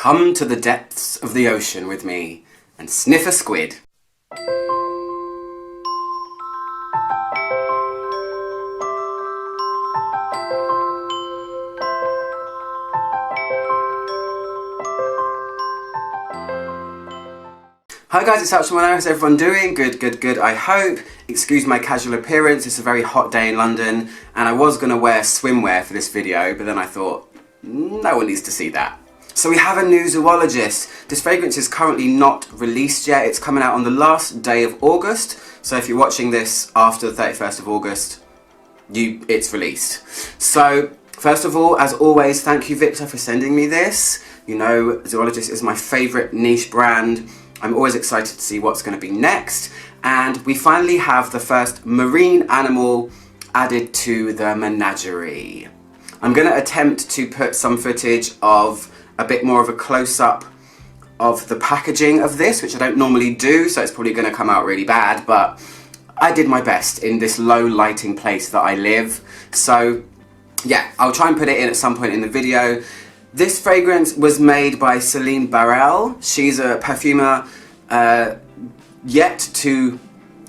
Come to the depths of the ocean with me and sniff a squid. Hi guys, it's Actual. How's everyone doing? Good, I hope. Excuse my casual appearance, it's a very hot day in London and I was going to wear swimwear for this video, but then I thought, no one needs to see that. So we have a new Zoologist. This fragrance is currently not released yet. It's coming out on the last day of August. So if you're watching this after the 31st of August, it's released. So first of all, as always, thank you Victor for sending me this. You know, Zoologist is my favourite niche brand. I'm always excited to see what's going to be next. And we finally have the first marine animal added to the menagerie. I'm going to attempt to put some footage of a bit more of a close-up of the packaging of this, which I don't normally do, so it's probably going to come out really bad, but I did my best in this low lighting place that I live. So yeah, I'll try and put it in at some point in the video. This fragrance was made by Celine Barrel. She's a perfumer yet to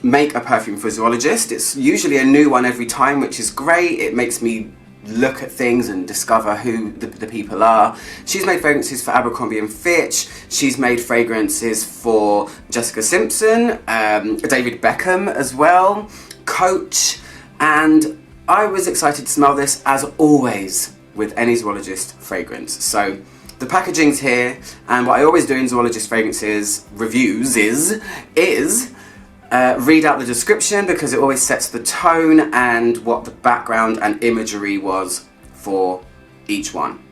make a perfume for Zoologist. It's usually a new one every time, which is great. It makes me look at things and discover who the people are. She's made fragrances for Abercrombie & Fitch. She's made fragrances for Jessica Simpson, David Beckham as well, Coach, and I was excited to smell this as always with any Zoologist fragrance. So the packaging's here, and what I always do in Zoologist fragrances reviews is read out the description, because it always sets the tone and what the background and imagery was for each one.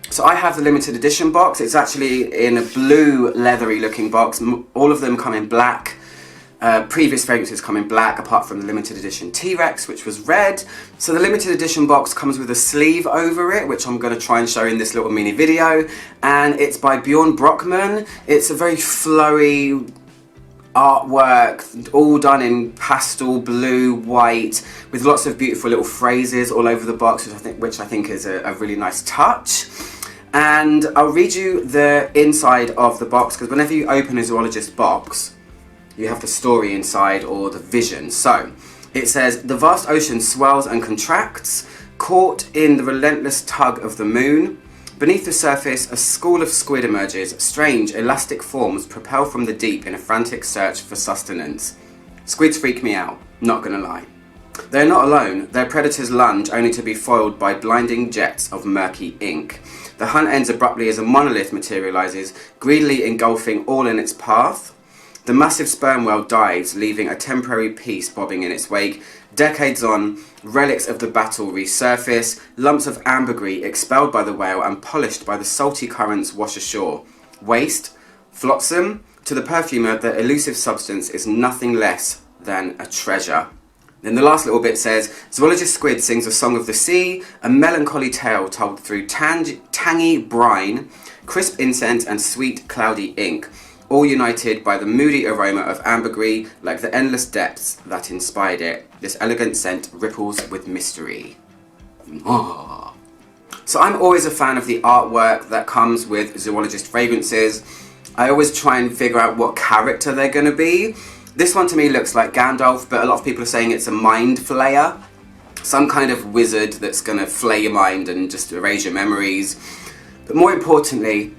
So I have the limited edition box. It's actually in a blue leathery looking box. All of them come in black. Previous fragrances come in black, apart from the limited edition T-Rex, which was red. So the limited edition box comes with a sleeve over it, which I'm going to try and show in this little mini video. And it's by Bjorn Brockman. It's a very flowy artwork, all done in pastel blue, white, with lots of beautiful little phrases all over the box, which I think is a really nice touch. And I'll read you the inside of the box, because whenever you open a Zoologist box, you have the story inside, or the vision. So it says, the vast ocean swells and contracts, caught in the relentless tug of the moon. Beneath the surface, a school of squid emerges. Strange, elastic forms propel from the deep in a frantic search for sustenance. Squids freak me out, not gonna lie. They're not alone. Their predators lunge, only to be foiled by blinding jets of murky ink. The hunt ends abruptly as a monolith materializes, greedily engulfing all in its path. The massive sperm whale dives, leaving a temporary peace bobbing in its wake. Decades on, relics of the battle resurface, lumps of ambergris expelled by the whale and polished by the salty currents wash ashore. Waste, flotsam, to the perfumer, the elusive substance is nothing less than a treasure. Then the last little bit says, Zoologist squid sings a song of the sea, a melancholy tale told through tangy brine, crisp incense and sweet cloudy ink, all united by the moody aroma of ambergris, like the endless depths that inspired it. This elegant scent ripples with mystery. Oh. So I'm always a fan of the artwork that comes with Zoologist fragrances. I always try and figure out what character they're going to be. This one to me looks like Gandalf, but a lot of people are saying it's a mind flayer. Some kind of wizard that's going to flay your mind and just erase your memories. But more importantly,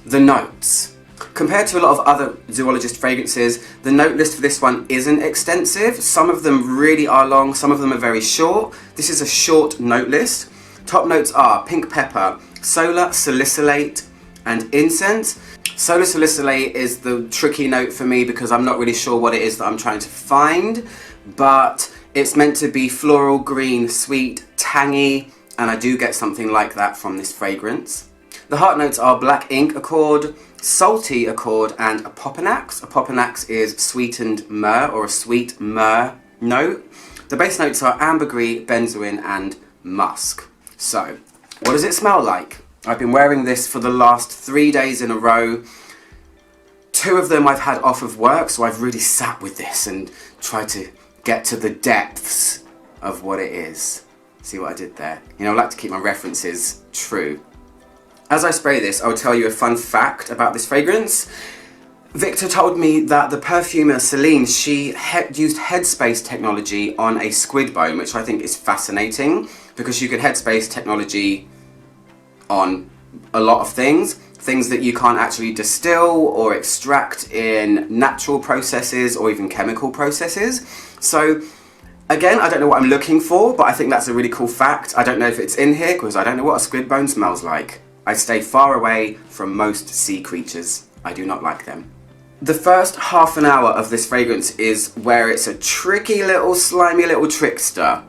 the notes. Compared to a lot of other Zoologist fragrances, the note list for this one isn't extensive. Some of them really are long, some of them are very short. This is a short note list. Top notes are pink pepper, solar salicylate, and incense. Solar salicylate is the tricky note for me because I'm not really sure what it is that I'm trying to find, but it's meant to be floral green, sweet, tangy, and I do get something like that from this fragrance. The heart notes are black ink accord, salty accord, and a popanax. A popanax is sweetened myrrh, or a sweet myrrh note. The base notes are ambergris, benzoin, and musk. So, what does it smell like? I've been wearing this for the last 3 days in a row. 2 of them I've had off of work, so I've really sat with this and tried to get to the depths of what it is. See what I did there? You know, I like to keep my references true. As I spray this, I'll tell you a fun fact about this fragrance. Victor told me that the perfumer Celine, she used headspace technology on a squid bone, which I think is fascinating, because you can headspace technology on a lot of things that you can't actually distill or extract in natural processes or even chemical processes. So again, I don't know what I'm looking for, but I think that's a really cool fact. I don't know if it's in here because I don't know what a squid bone smells like. I stay far away from most sea creatures. I do not like them. The first half an hour of this fragrance is where it's a tricky little, slimy little trickster.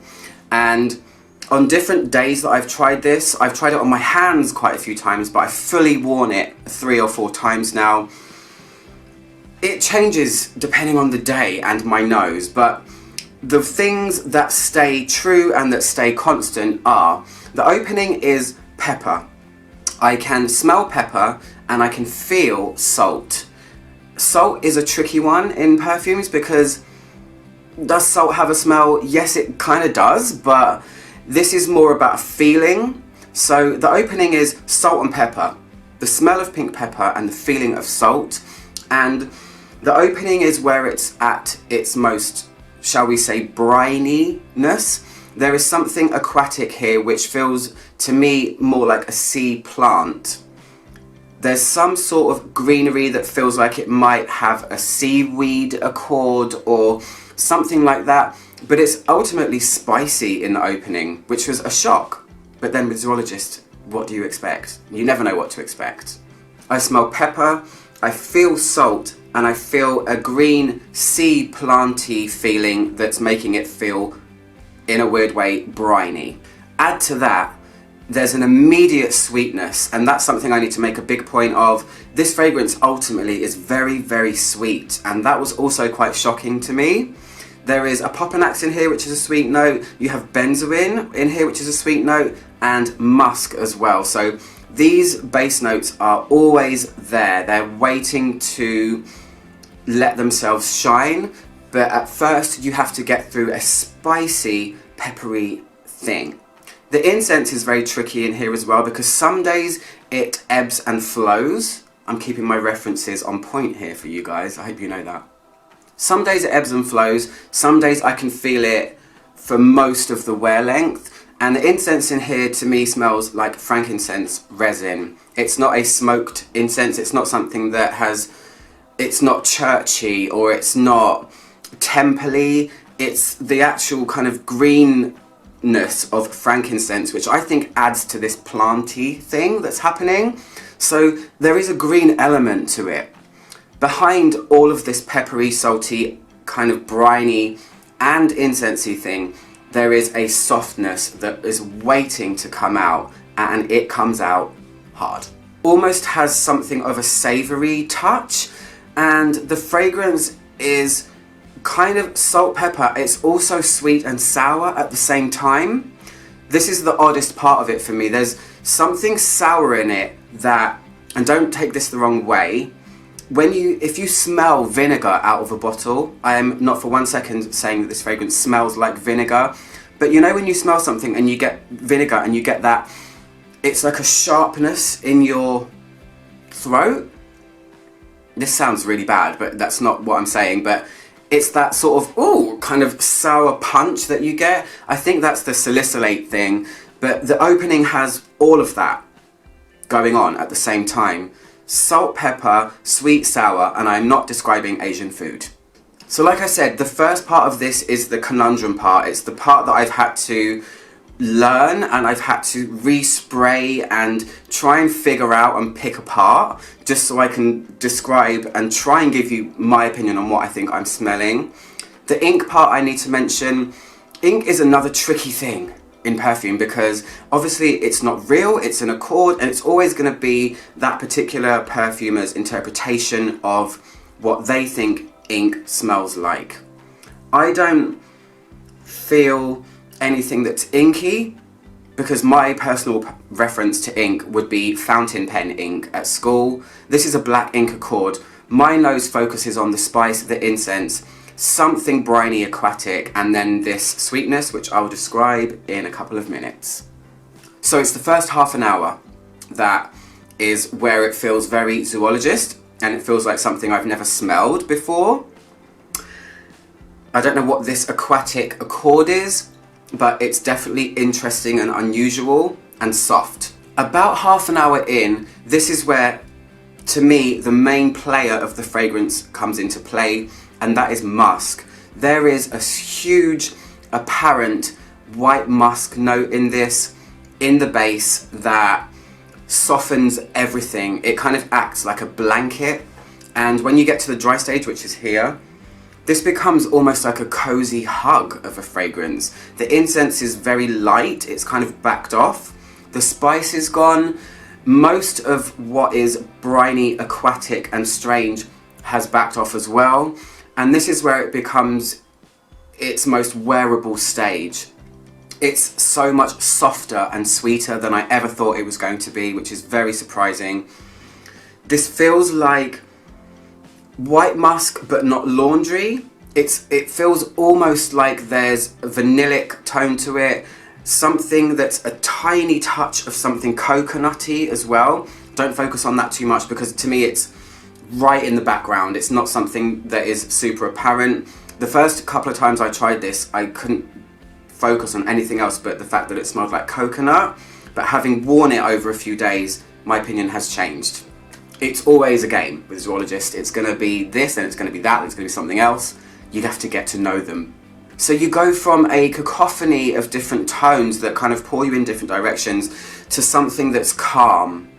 And on different days that I've tried this, I've tried it on my hands quite a few times, but I've fully worn it 3 or 4 times now. It changes depending on the day and my nose, but the things that stay true and that stay constant are, the opening is pepper. I can smell pepper and I can feel salt. Salt is a tricky one in perfumes because does salt have a smell? Yes, it kind of does, but this is more about a feeling. So the opening is salt and pepper, the smell of pink pepper and the feeling of salt. And the opening is where it's at its most, shall we say, brininess. There is something aquatic here which feels to me more like a sea plant. There's some sort of greenery that feels like it might have a seaweed accord or something like that, but it's ultimately spicy in the opening, which was a shock. But then with Zoologist, what do you expect? You never know what to expect. I smell pepper, I feel salt, and I feel a green sea planty feeling that's making it feel, in a weird way, briny. Add to that, there's an immediate sweetness, and that's something I need to make a big point of. This fragrance ultimately is very, very sweet, and that was also quite shocking to me. There is a Popanax in here, which is a sweet note. You have benzoin in here, which is a sweet note, and musk as well. So these base notes are always there. They're waiting to let themselves shine, but at first you have to get through a spicy, peppery thing. The incense is very tricky in here as well because some days it ebbs and flows. I'm keeping my references on point here for you guys. I hope you know that. Some days it ebbs and flows. Some days I can feel it for most of the wear length. And the incense in here to me smells like frankincense resin. It's not a smoked incense. It's not something that has, it's not churchy or it's not temple-y. It's the actual kind of greenness of frankincense, which I think adds to this planty thing that's happening. So there is a green element to it. Behind all of this peppery, salty, kind of briny and incensey thing, there is a softness that is waiting to come out, and it comes out hard. Almost has something of a savoury touch, and the fragrance is kind of salt pepper. It's also sweet and sour at the same time. This is the oddest part of it for me. There's something sour in it that, and don't take this the wrong way, if you smell vinegar out of a bottle, I am not for 1 second saying that this fragrance smells like vinegar, but you know when you smell something and you get vinegar and you get that, it's like a sharpness in your throat. This sounds really bad, but that's not what I'm saying, but it's that sort of, ooh, kind of sour punch that you get. I think that's the salicylate thing, but the opening has all of that going on at the same time. Salt, pepper, sweet, sour, and I'm not describing Asian food. So like I said, the first part of this is the conundrum part. It's the part that I've had to learn and I've had to respray and try and figure out and pick apart just so I can describe and try and give you my opinion on what I think I'm smelling. The ink part I need to mention. Ink is another tricky thing in perfume because obviously it's not real, it's an accord, and it's always going to be that particular perfumer's interpretation of what they think ink smells like. I don't feel anything that's inky because my personal reference to ink would be fountain pen ink at school. This is a black ink accord. My nose focuses on the spice, the incense, something briny aquatic, and then this sweetness, which I'll describe in a couple of minutes. So it's the first half an hour that is where it feels very Zoologist, and it feels like something I've never smelled before. I don't know what this aquatic accord is, but it's definitely interesting and unusual and soft. About half an hour in, this is where, to me, the main player of the fragrance comes into play, and that is musk. There is a huge apparent white musk note in this, in the base, that softens everything. It kind of acts like a blanket, and when you get to the dry stage, which is here, this becomes almost like a cozy hug of a fragrance. The incense is very light, it's kind of backed off. The spice is gone. Most of what is briny, aquatic and strange has backed off as well. And this is where it becomes its most wearable stage. It's so much softer and sweeter than I ever thought it was going to be, which is very surprising. This feels like white musk, but not laundry. It feels almost like there's a vanillic tone to it, something that's a tiny touch of something coconutty as well. Don't focus on that too much because to me it's right in the background. It's not something that is super apparent. The first couple of times I tried this, I couldn't focus on anything else but the fact that it smelled like coconut, but having worn it over a few days, my opinion has changed. It's always a game with Zoologist. It's going to be this, then it's going to be that, then it's going to be something else. You have to get to know them. So you go from a cacophony of different tones that kind of pull you in different directions to something that's calm.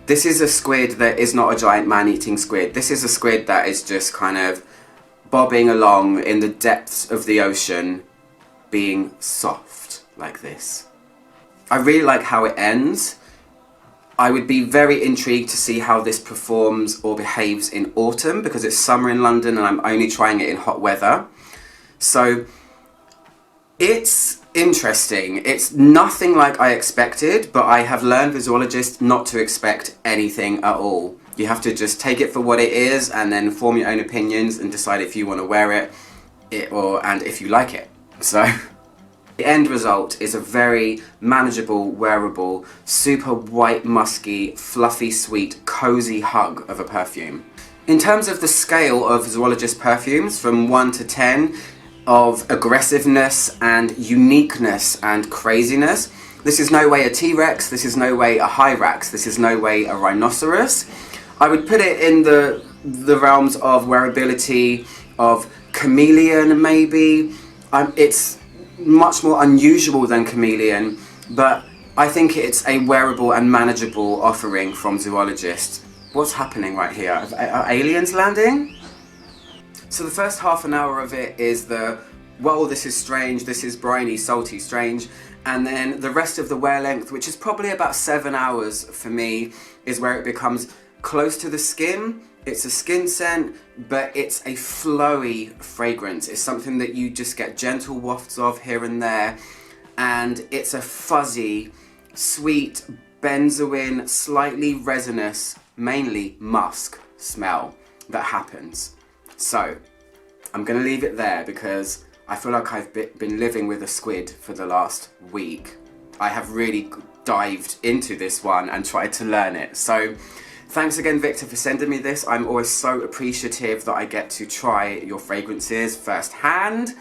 This is a squid that is not a giant man-eating squid. This is a squid that is just kind of bobbing along in the depths of the ocean, being soft like this. I really like how it ends. I would be very intrigued to see how this performs or behaves in autumn because it's summer in London and I'm only trying it in hot weather. So it's interesting. It's nothing like I expected, but I have learned with Zoologist not to expect anything at all. You have to just take it for what it is and then form your own opinions and decide if you want to wear it and if you like it. So the end result is a very manageable, wearable, super white, musky, fluffy, sweet, cozy hug of a perfume. In terms of the scale of Zoologist perfumes, from 1 to 10, of aggressiveness and uniqueness and craziness, this is no way a T-Rex, this is no way a Hyrax, this is no way a rhinoceros. I would put it in the realms of wearability, of chameleon maybe. It's much more unusual than chameleon, but I think it's a wearable and manageable offering from Zoologist. What's happening right here? Are aliens landing? So the first half an hour of it is well, this is strange, this is briny, salty, strange, and then the rest of the wear length, which is probably about 7 hours for me, is where it becomes close to the skin. It's a skin scent, but it's a flowy fragrance. It's something that you just get gentle wafts of here and there, and it's a fuzzy, sweet, benzoin, slightly resinous, mainly musk smell that happens. So I'm gonna leave it there because I feel like I've been living with a squid for the last week. I have really dived into this one and tried to learn it. So thanks again, Victor, for sending me this. I'm always so appreciative that I get to try your fragrances firsthand.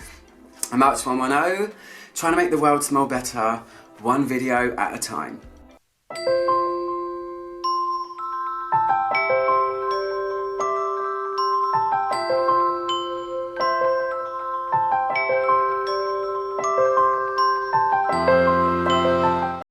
I'm Ouch 110, trying to make the world smell better, one video at a time.